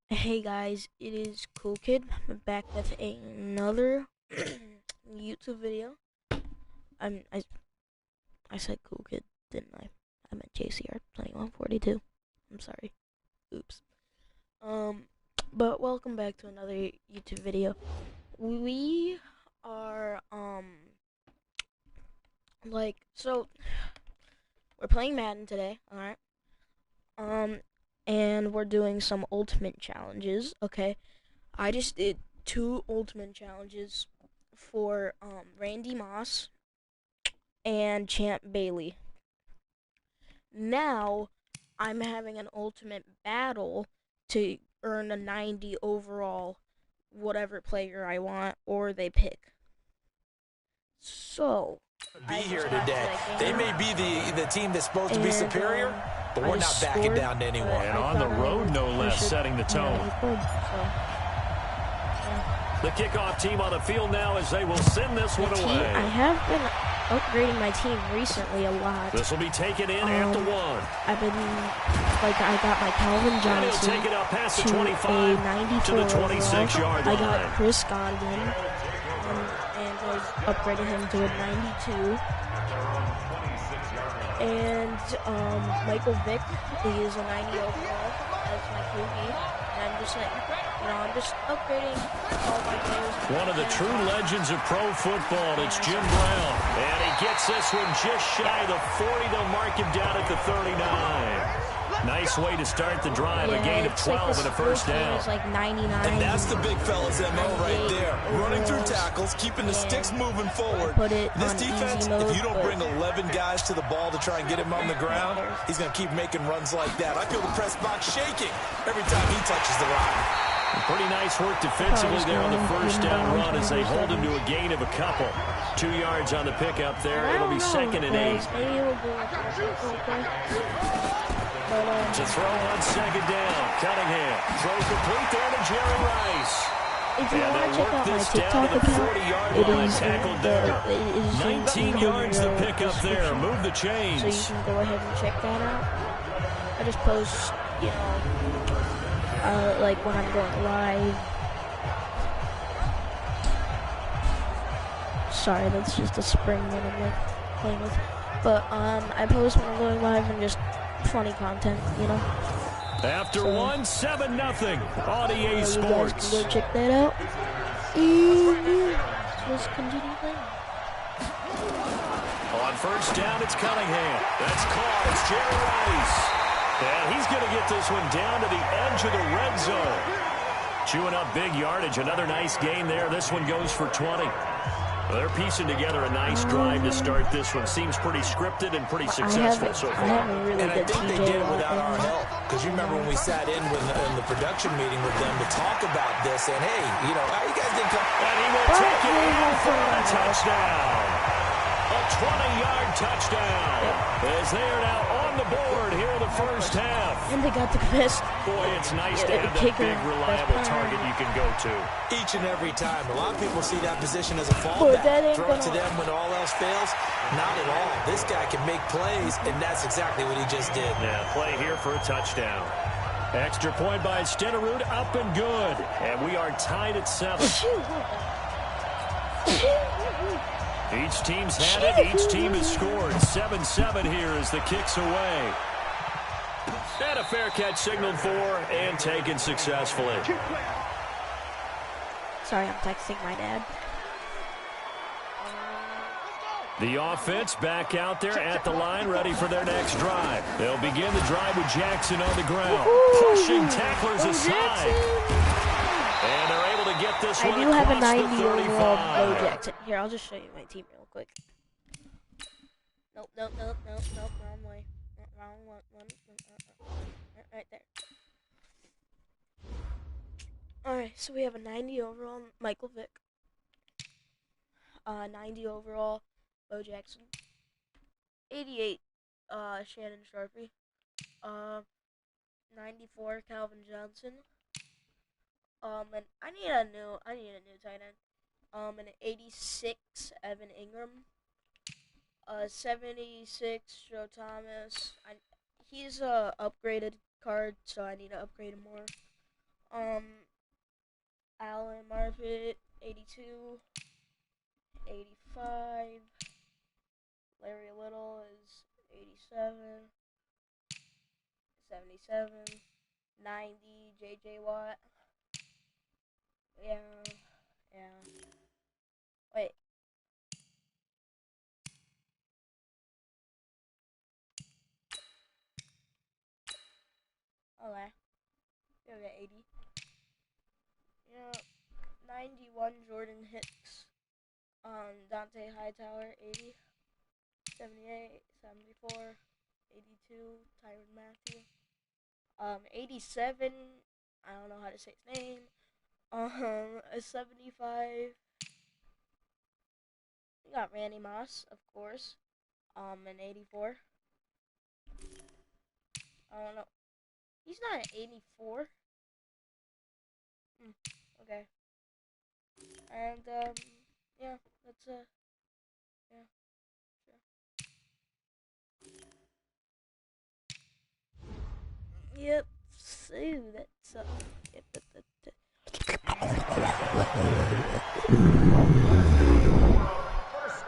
Hey guys, it is Cool Kid. I'm back with another YouTube video. I'm I I said Cool Kid, didn't I? I meant JCR 2142. I'm sorry. Oops. Um, but welcome back to another YouTube video. We are so we're playing Madden today. All right. And we're doing some ultimate challenges. Okay. I just did two ultimate challenges for Randy Moss and Champ Bailey. Now I'm having an ultimate battle to earn a 90 overall, whatever player I want or they pick. So Be here today. They may be the team that's supposed to be superior, but we're not backing down to anyone. And on the road, no less, setting the tone. The kickoff team on the field now as they will send this one away. I have been upgrading my team recently a lot. This will be taken in at the one. I've been, I got my Calvin Johnson take it up past the to 25 a 94 to the 26-yard line. I got Chris Godwin, and I upgraded him to a 92. And Michael Vick is a 90 overall as my QB. And I'm just like, I'm just upgrading all my players. One of the true legends of pro football, it's Jim Brown. And he gets this one just shy of the 40. They'll mark him down at the 39. Nice way to start the drive, a gain of 12 and a first down. Like 99. And that's the big fella's MO right there. Running through tackles, keeping the sticks moving forward. This defense, if you don't bring 11 guys to the ball to try and get him on the ground, he's going to keep making runs like that. I feel the press box shaking every time he touches the rock. Pretty nice work defensively there on the first down run as they hold him to a gain of a couple. 2 yards on the pickup there. It'll be second and 8. To throw on second down. Cunningham. Throw complete there to Jerry Rice. If you want to check out my TikTok account, it is tackled there. 19 yards the pickup there. Move the chains. So you can go ahead and check that out. I just post, like when I'm going live. Sorry, that's just a spring that I'm like playing with. But I post when I'm going live and just funny content, After 7-0 on EA Sports. You guys can go check that out. Let's continue playing. On first down, it's Cunningham. That's caught. It's Jerry Rice. And he's going to get this one down to the edge of the red zone. Chewing up big yardage. Another nice gain there. This one goes for 20. Well, they're piecing together a nice drive to start this one. Seems pretty scripted and pretty successful so far. And I think they did it without our help. Because you remember when we sat in the production meeting with them to talk about this, and hey, you guys didn't come. And he will take it in for a touchdown. A 20-yard touchdown. As they are now on the board here in the first half. And they got the best. Boy, it's nice to have that big, reliable target you can go to. Each and every time. A lot of people see that position as a fallback. Throw it to them when all else fails. Not at all. This guy can make plays, and that's exactly what he just did. Yeah, play here for a touchdown. Extra point by Stenerud, up and good. And we are tied at 7. Each team's had it. Each team has scored. 7-7 here as the kick's away. And a fair catch signaled for and taken successfully. Sorry, I'm texting my dad. The offense back out there at the line, ready for their next drive. They'll begin the drive with Jackson on the ground. Pushing tacklers aside. And they're able to get this one across the 35. I do have a 90 overall Bo Jackson. Here, I'll just show you my team real quick. Nope, wrong way. Wrong one. Right there. Alright, so we have a 90 overall Michael Vick. 90 overall Bo Jackson. 88 Shannon Sharpie. 94 Calvin Johnson. And I need a new tight end. And 86 Evan Ingram. 76 Joe Thomas. He's a upgraded card, so I need to upgrade him more. Allen Marpet, 82, 85. Larry Little is 87, 77, 90. J.J. Watt. Yeah. Wait. Okay. We have 80. Yeah. 91 Jordan Hicks. Dante Hightower, 80. 78, 74, 82 Tyron Matthew. 87, I don't know how to say his name. 75. We got Randy Moss, of course. And 84. I don't know. He's not an 84. Okay. And, yeah, that's, yeah. Yep, so that's, yep,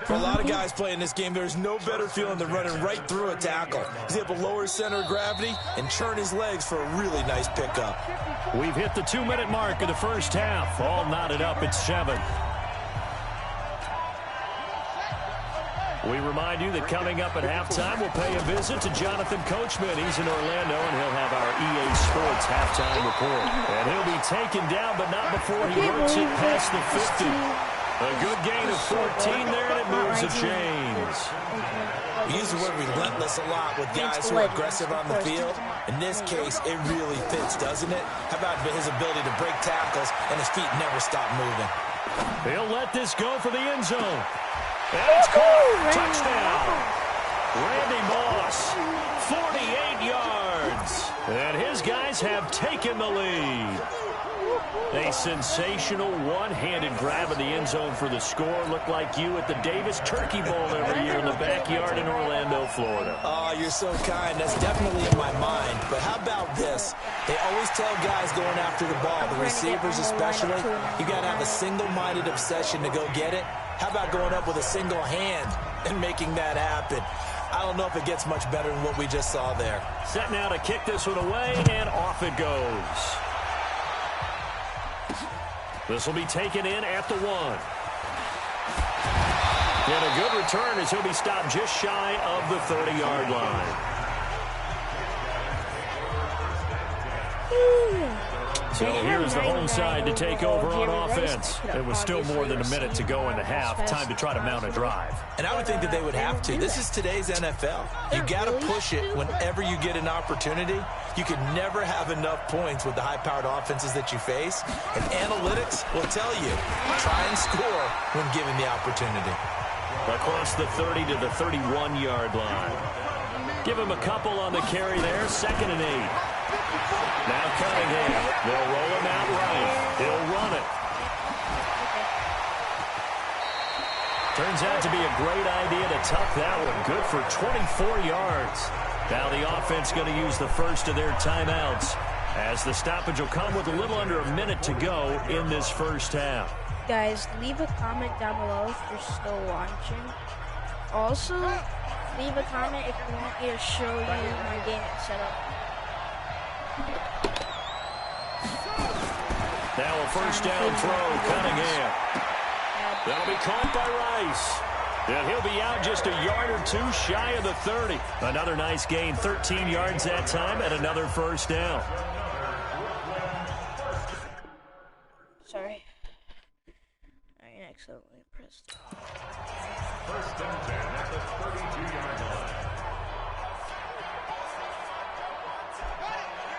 For a lot of guys playing this game, there's no better feeling than running right through a tackle. He's able to lower his center of gravity and churn his legs for a really nice pickup. We've hit the 2-minute mark of the first half. All knotted up at 7. We remind you that coming up at halftime, we'll pay a visit to Jonathan Coachman. He's in Orlando, and he'll have our EA Sports halftime report. And he'll be taken down, but not before he works it past the 50. A good gain of 14 there, and it moves the chains. We use the word relentless a lot with guys who are aggressive on the field. In this case, it really fits, doesn't it? How about his ability to break tackles, and his feet never stop moving? He'll let this go for the end zone. And it's caught. Touchdown. Randy Moss, 48 yards. And his guys have taken the lead. A sensational one-handed grab in the end zone for the score. Looked like you at the Davis Turkey Bowl every year in the backyard in Orlando, Florida. Oh, you're so kind. That's definitely in my mind. But how about this? They always tell guys going after the ball, the receivers especially, you got to have a single-minded obsession to go get it. How about going up with a single hand and making that happen? I don't know if it gets much better than what we just saw there. Set now to kick this one away, and off it goes. This will be taken in at the 1. And a good return as he'll be stopped just shy of the 30-yard line. So here's the home side to take over on offense. It was still more than a minute to go in the half. Time to try to mount a drive. And I would think that they would have to. This is today's NFL. You got to push it whenever you get an opportunity. You can never have enough points with the high-powered offenses that you face. And analytics will tell you, try and score when given the opportunity. Across the 30 to the 31-yard line. Give him a couple on the carry there. 2nd and 8. Now Cunningham. They'll roll him out right. He'll run it. Turns out to be a great idea to tuck that one. Good for 24 yards. Now the offense going to use the first of their timeouts, as the stoppage will come with a little under a minute to go in this first half. Guys, leave a comment down below if you're still watching. Also, leave a comment if you want me to show you my game setup. Now a first down throw, Cunningham. That'll be caught by Rice. And he'll be out just a yard or two shy of the 30. Another nice gain, 13 yards that time, and another first down. Sorry. I accidentally pressed. First and 10 at the 32-yard line.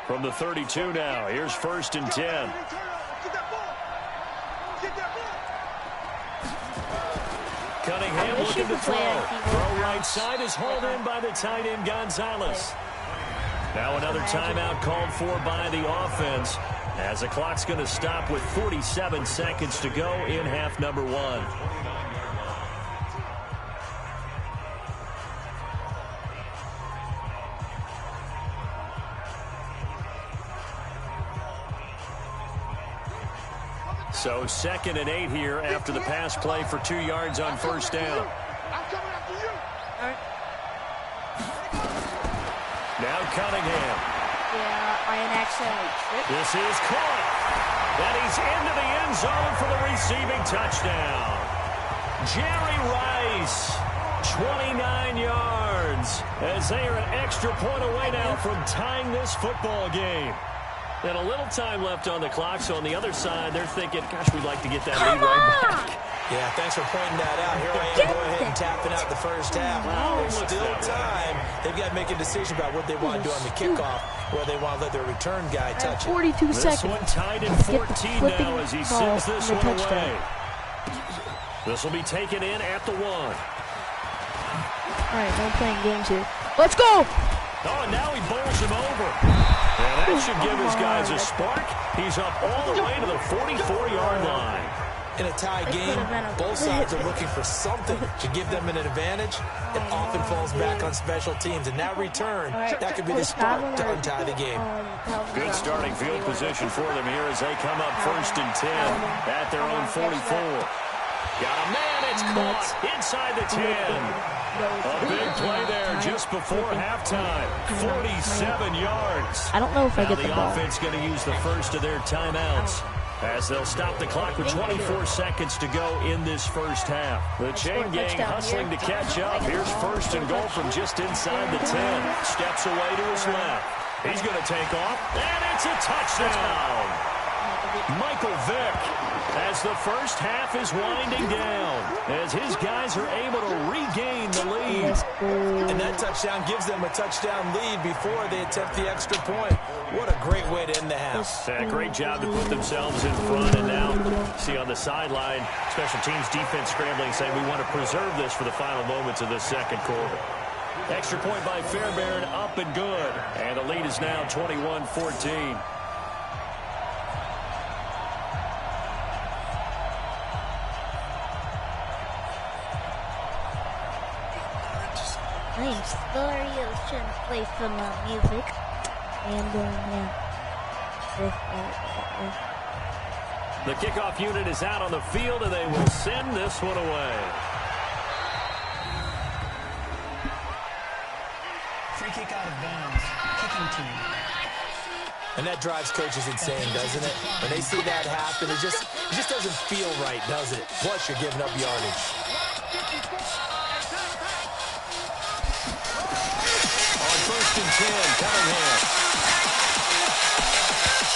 From the 32 now, here's 1st and 10. Cunningham looking to throw. Throw right side is hauled in by the tight end Gonzalez. Now another timeout called for by the offense, as the clock's going to stop with 47 seconds to go in half number 1. So 2nd and 8 here after the pass play for 2 yards on first down. Now Cunningham. Yeah, by an accident. This is caught. And he's into the end zone for the receiving touchdown. Jerry Rice, 29 yards, as they are an extra point away now from tying this football game. And a little time left on the clock, so on the other side, they're thinking, gosh, we'd like to get that lead right back. Yeah, thanks for pointing that out. Here I am going ahead and tapping out the first half. There's still time. They've got to make a decision about what they want to do on the kickoff, whether they want to let their return guy touch it. 42 seconds. This one tied at 14 now as he sends this one away. This will be taken in at the 1. All right, no playing games here. Let's go! Oh, and now he bowls him over. And that should give his guys a spark. He's up all the way to the 44-yard line. In a tie game, both sides are looking for something to give them an advantage. It often falls back on special teams. And that return, that could be the spark to untie the game. Good starting field position for them here as they come up 1st and 10 at their own 44. Got a man, it's caught inside the 10. A big play there just before halftime. 47 yards. I don't know if I get the ball. The offense going to use the first of their timeouts as they'll stop the clock with 24 seconds to go in this first half. The chain gang hustling to catch up. Here's 1st and goal from just inside the 10. Steps away to his left. He's going to take off, and it's a touchdown. Michael Vick, as the first half is winding down, as his guys are able to regain the lead. And that touchdown gives them a touchdown lead before they attempt the extra point. What a great way to end the half. Great job to put themselves in front, and now see on the sideline, special teams defense scrambling, saying we want to preserve this for the final moments of the second quarter. Extra point by Fairbairn, up and good. And the lead is now 21-14. My name's Storio, trying to play some music. And, yeah. The kickoff unit is out on the field, and they will send this one away. Free kick out of bounds. Kicking team. And that drives coaches insane, doesn't it? When they see that happen, it just doesn't feel right, does it? Plus, you're giving up yardage. On 1st and 10, Cunningham.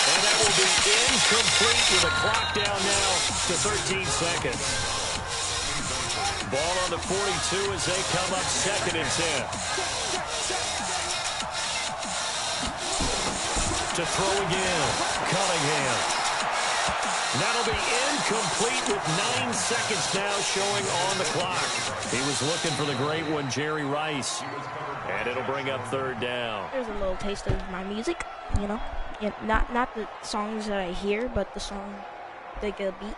And that will be incomplete with a clock down now to 13 seconds. Ball on the 42 as they come up 2nd and 10. To throw again, Cunningham. That'll be incomplete with 9 seconds now showing on the clock. He was looking for the great one, Jerry Rice. And it'll bring up 3rd down. There's a little taste of my music, you know. Yeah, not the songs that I hear, but the song, like a beat.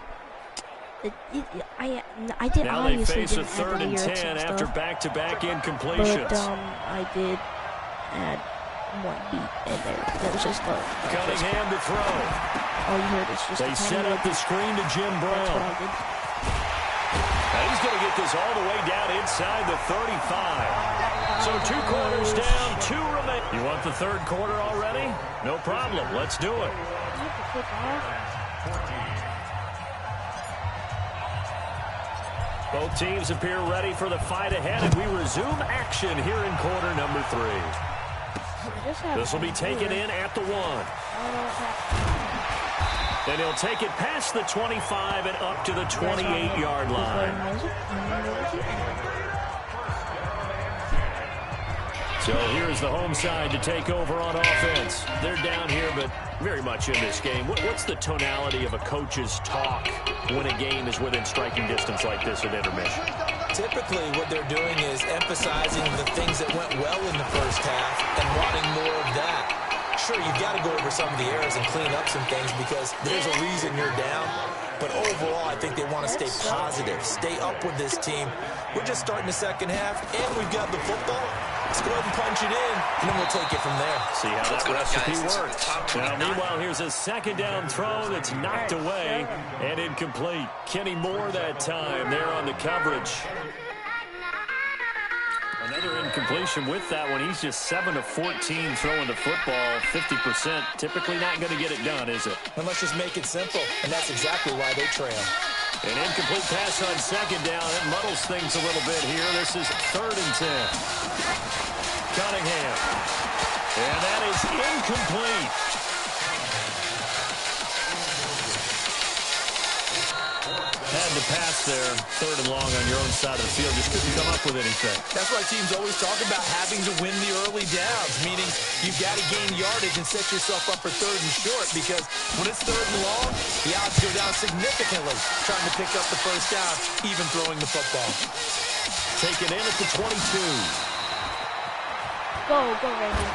I did now obviously they face a didn't add 3rd and 10 after stuff, back-to-back incompletions. but I did add one beat in there. That was just Cunningham to throw. All you heard is just they set up the screen to Jim Brown. That's what I did. Now he's going to get this all the way down inside the 35. So 2 quarters down, 2 remain. You want the 3rd quarter already? No problem. Let's do it. Both teams appear ready for the fight ahead, and we resume action here in quarter number 3. This will be taken in at the 1. And he'll take it past the 25 and up to the 28-yard line. So here's the home side to take over on offense. They're down here, but very much in this game. What's the tonality of a coach's talk when a game is within striking distance like this at intermission? Typically, what they're doing is emphasizing the things that went well in the first half and wanting more of that. Sure, you've got to go over some of the errors and clean up some things because there's a reason you're down. But overall, I think they want to stay positive, stay up with this team. We're just starting the second half, and we've got the football. Let's go ahead and punch it in, and then we'll take it from there. See how that recipe works. Now, meanwhile, here's a second down throw that's knocked away and incomplete. Kenny Moore that time there on the coverage. Another incompletion with that one. He's just 7 of 14 throwing the football, 50%. Typically not going to get it done, is it? And let's just make it simple, and that's exactly why they trail. An incomplete pass on second down. It muddles things a little bit here. This is 3rd and 10. Cunningham. And that is incomplete. Had to pass there. 3rd and long on your own side of the field. Just couldn't come up with anything. That's why teams always talk about having to win the early downs, meaning you've got to gain yardage and set yourself up for 3rd and short, because when it's 3rd and long, the odds go down significantly trying to pick up the first down, even throwing the football. Taken in at the 22. Go, Randy.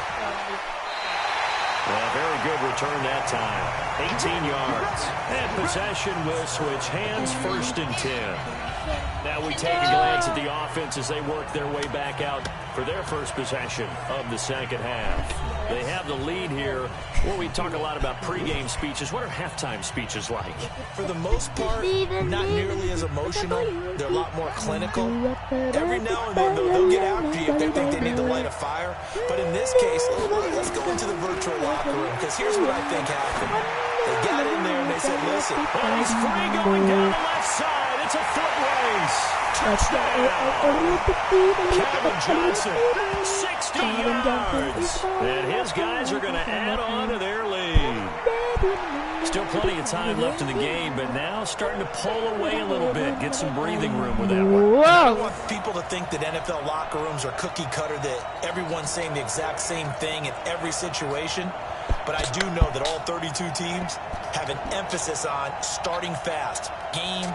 Well, very good return that time. 18 yards. And possession will switch hands, 1st and 10. Now we take a glance at the offense as they work their way back out for their first possession of the second half. They have the lead here. Where we talk a lot about pregame speeches. What are halftime speeches like? For the most part, not nearly as emotional. They're a lot more clinical. Every now and then, they'll get after you if they think they need to light a fire. But in this case, let's go into the virtual locker room, because here's what I think happened. They got in there and they said, listen. Oh, he's free going down the left side. It's a foot race. Touchdown. Calvin Johnson, 60 yards. And his guys are going to add on to their lead. Still plenty of time left in the game, but now starting to pull away a little bit. Get some breathing room with that one. I don't want people to think that NFL locker rooms are cookie cutter, that everyone's saying the exact same thing in every situation. But I do know that all 32 teams have an emphasis on starting fast. Game,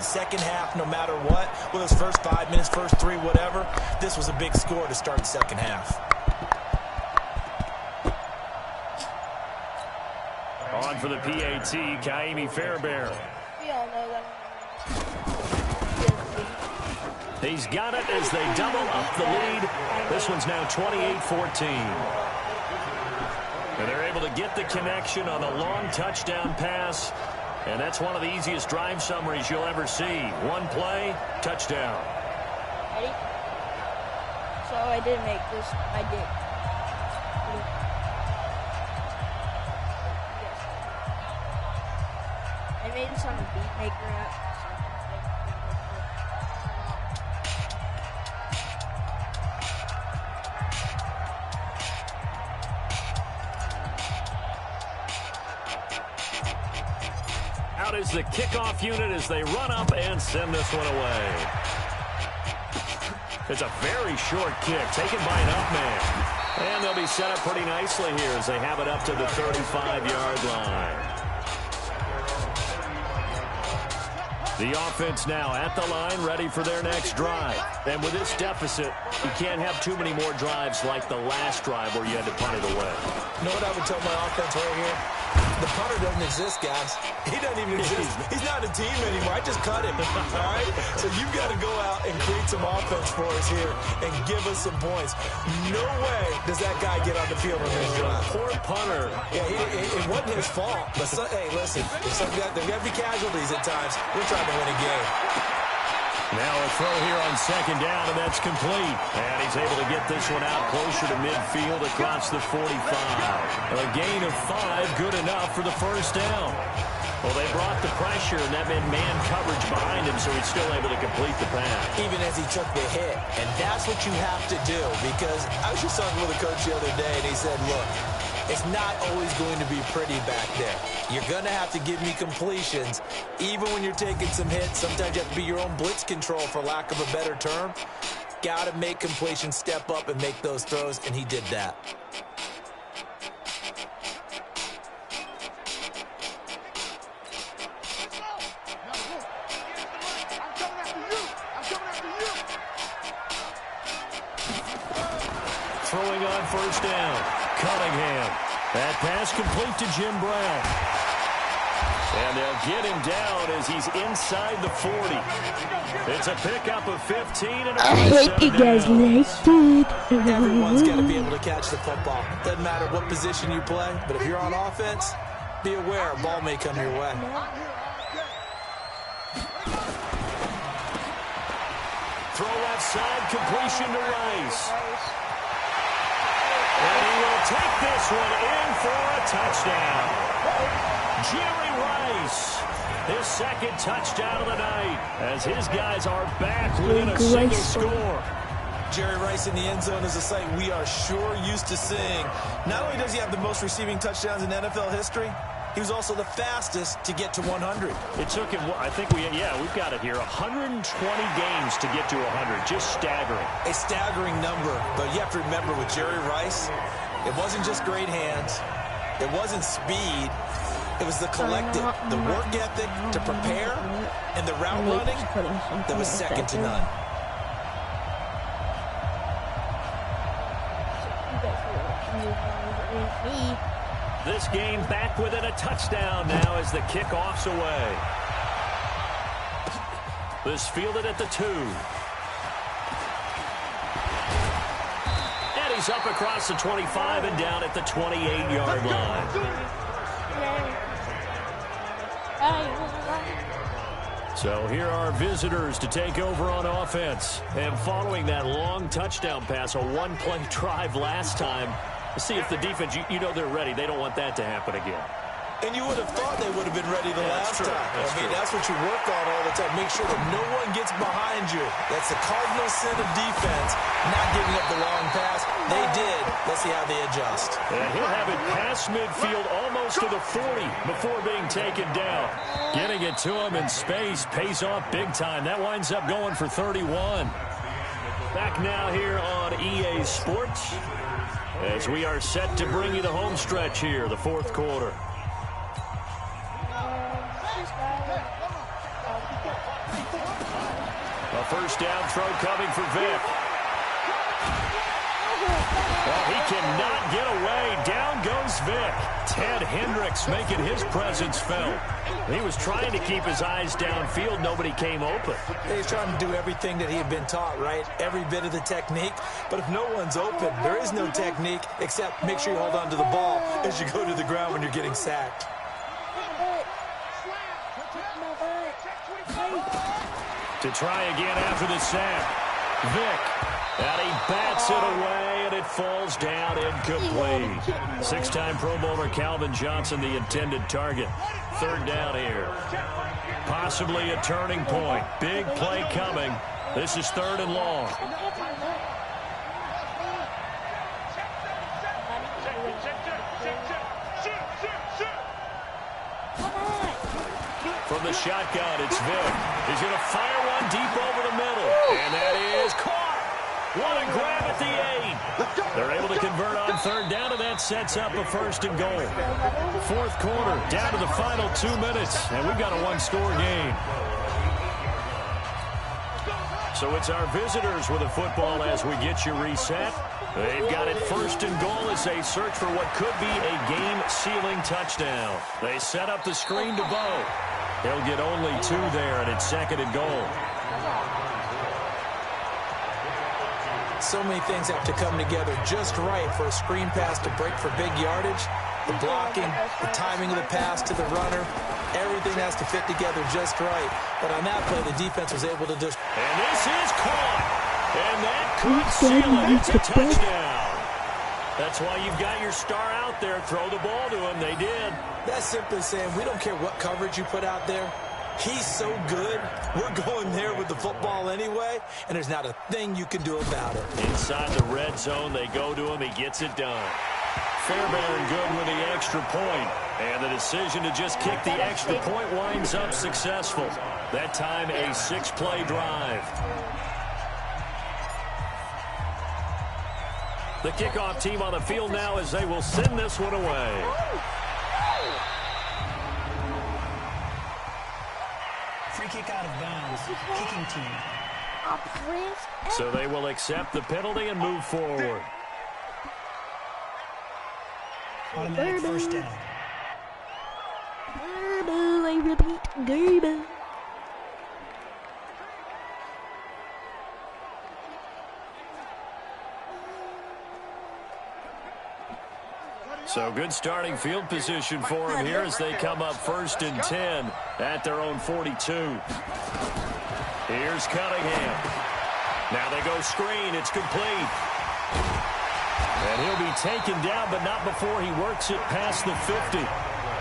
second half, no matter what. Whether it's first 5 minutes, first 3, whatever. This was a big score to start the second half. On for the PAT, Kaimi Fairbairn. We all know that. He's got it as they double up the lead. This one's now 28-14. And they're able to get the connection on a long touchdown pass. And that's one of the easiest drive summaries you'll ever see. One play, touchdown. Ready? So I didn't make this. I did. I made this on the Beat Maker app. Out is the kickoff unit as they run up and send this one away. It's a very short kick taken by an up man. And they'll be set up pretty nicely here as they have it up to the 35-yard line. The offense now at the line, ready for their next drive. And with this deficit, you can't have too many more drives like the last drive where you had to punt it away. You know what I would tell my offense right here? The punter doesn't exist, guys. He doesn't even exist. He's not a team anymore. I just cut him. All right? So you've got to go out and create some offense for us here and give us some points. No way does that guy get on the field on this drive. Poor punter. Yeah, it wasn't his fault. But, hey, listen, there's got to be casualties at times. We're trying to win a game. Now a throw here on second down, and that's complete. And he's able to get this one out closer to midfield across the 45. A gain of 5, good enough for the first down. Well, they brought the pressure, and that meant man coverage behind him, so he's still able to complete the pass. Even as he took the hit. And that's what you have to do, because I was just talking with a coach the other day, and he said, look, it's not always going to be pretty back there. You're going to have to give me completions. Even when you're taking some hits, sometimes you have to be your own blitz control, for lack of a better term. Got to make completions, step up and make those throws, and he did that. Throwing on first down. Cunningham. That pass complete to Jim Brown. And they'll get him down as he's inside the 40. It's a pickup of 15 and a I hope you guys liked it. Everyone's got to be able to catch the football. Doesn't matter what position you play, but if you're on offense, be aware a ball may come your way. Throw left side, completion to Rice. And he will take this one in for a touchdown. Jerry Rice, his second touchdown of the night, as his guys are back within a single score. Jerry Rice in the end zone is a sight we are sure used to seeing. Not only does he have the most receiving touchdowns in NFL history, he was also the fastest to get to 100. It took him, I think we've got it here, 120 games to get to 100. Just staggering. A staggering number, but you have to remember with Jerry Rice, it wasn't just great hands. It wasn't speed. It was the collective, the work ethic to prepare, and the route running that was second to none. This game back within a touchdown now as the kickoff's away. This fielded at the 2. And he's up across the 25 and down at the 28-yard line. So here are visitors to take over on offense. And following that long touchdown pass, a one-play drive last time, see if the defense, you know they're ready. They don't want that to happen again. And you would have thought they would have been ready the last time. That's what you work on all the time. Make sure that no one gets behind you. That's the cardinal sin of defense, not giving up the long pass. They did. Let's see how they adjust. And he'll have it past midfield almost to the 40 before being taken down. Getting it to him in space pays off big time. That winds up going for 31. Back now here on EA Sports as we are set to bring you the home stretch here, the fourth quarter. A first down throw coming for Vick. Well, he cannot get away. Down goes Vick. Ted Hendricks making his presence felt. He was trying to keep his eyes downfield. Nobody came open. He's trying to do everything that he had been taught, right? Every bit of the technique. But if no one's open, there is no technique except make sure you hold on to the ball as you go to the ground when you're getting sacked. To try again after the sack. Vick. And he bats it away, and it falls down incomplete. Six-time Pro Bowler Calvin Johnson, the intended target. Third down here. Possibly a turning point. Big play coming. This is third and long. From the shotgun, it's Vick. He's going to fire one deep over the middle. And that is caught. What a grab at the 8. They're able to convert on third down, and that sets up a first and goal. Fourth quarter, down to the final 2 minutes, and we've got a one-score game. So it's our visitors with the football as we get you reset. They've got it first and goal as they search for what could be a game-sealing touchdown. They set up the screen to Bo. He'll get only 2 there, and it's second and goal. So many things have to come together just right for a screen pass to break for big yardage. The blocking, the timing of the pass to the runner, everything has to fit together just right. But on that play, the defense was able to just... And this is caught. And that could seal it. It's a touchdown. That's why you've got your star out there. Throw the ball to him. They did. That's simply saying we don't care what coverage you put out there. He's so good, we're going there with the football anyway, and there's not a thing you can do about it. Inside the red zone, they go to him. He gets it done. Fairbairn good with the extra point, and the decision to just kick the extra point winds up successful. That time, a 6-play drive. The kickoff team on the field now as they will send this one away. Free kick out of bounds. Kicking team. So they will accept the penalty and move forward. Automatic first down. Garbo, I repeat, Garbo. So good starting field position for him here as they come up 1st and 10 at their own 42. Here's Cunningham. Now they go screen. It's complete. And he'll be taken down, but not before he works it past the 50.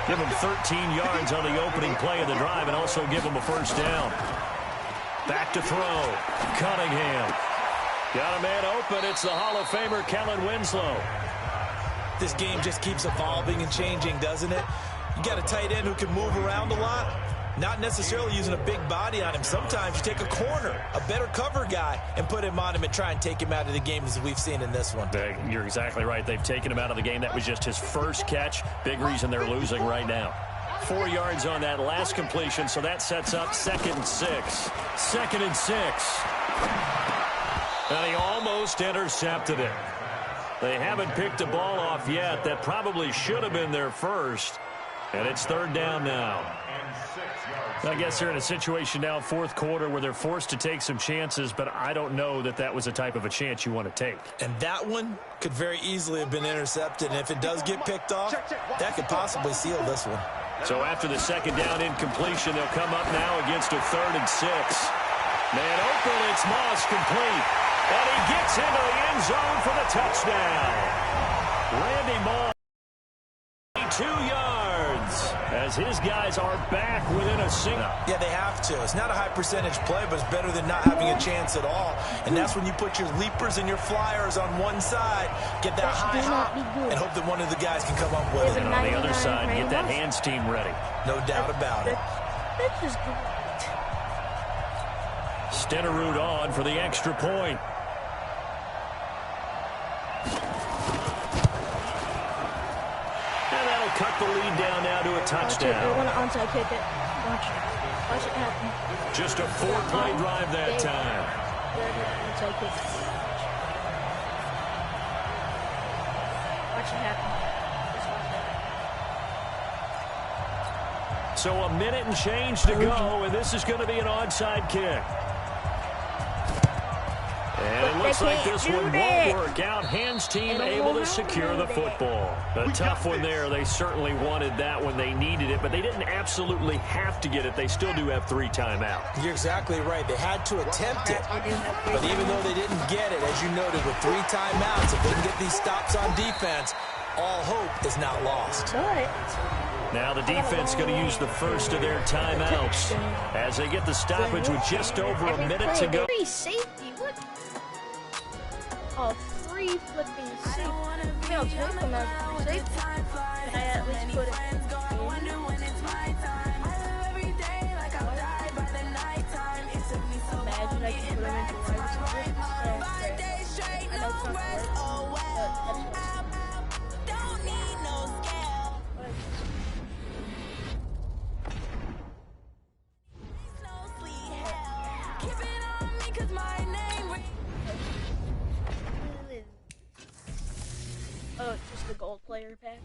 Give him 13 yards on the opening play of the drive and also give him a first down. Back to throw. Cunningham. Got a man open. It's the Hall of Famer, Kellen Winslow. This game just keeps evolving and changing, doesn't it? You got a tight end who can move around a lot, not necessarily using a big body on him. Sometimes you take a corner, a better cover guy, and put him on him and try and take him out of the game, as we've seen in this one. You're exactly right. They've taken him out of the game. That was just his first catch. Big reason they're losing right now. 4 yards on that last completion, so that sets up 2nd and 6. 2nd and 6. And he almost intercepted it. They haven't picked the ball off yet. That probably should have been their first. And it's 3rd down now. I guess they're in a situation now, 4th quarter, where they're forced to take some chances, but I don't know that that was the type of a chance you want to take. And that one could very easily have been intercepted. And if it does get picked off, that could possibly seal this one. So after the 2nd down incompletion, they'll come up now against a 3rd and 6. Man open, it's Moss complete. And he gets into the end zone for the touchdown. Randy Moss, 2 yards, as his guys are back within a single. Yeah, they have to. It's not a high percentage play, but it's better than not having a chance at all. And that's when you put your leapers and your flyers on one side, get that high hop, and hope that one of the guys can come up with it. And on the other side, get that hands team ready. No doubt about it. That's just good. Stenerud on for the extra point. And that'll cut the lead down now to a touchdown. I want to onside kick it. Watch it happen. Just a 4-play drive that time. Onside kick. Watch it happen. So a minute and change to go, and this is going to be an onside kick. And it looks like this one won't work out. Hands team able to secure the football. A tough one there. They certainly wanted that when they needed it, but they didn't absolutely have to get it. They still do have 3 timeouts. You're exactly right. They had to attempt it. But even though they didn't get it, as you noted, with 3 timeouts, if they can get these stops on defense, all hope is not lost. Now the defense going to use the first of their timeouts as they get the stoppage with just over a minute to go. Free safety, what? Oh, free flipping safety. I'll take them as free safety. Can I at least put it in? Imagine I can put them into wide receiver. I know it's not going to work, but that's what. Oh, it's just the gold player pack.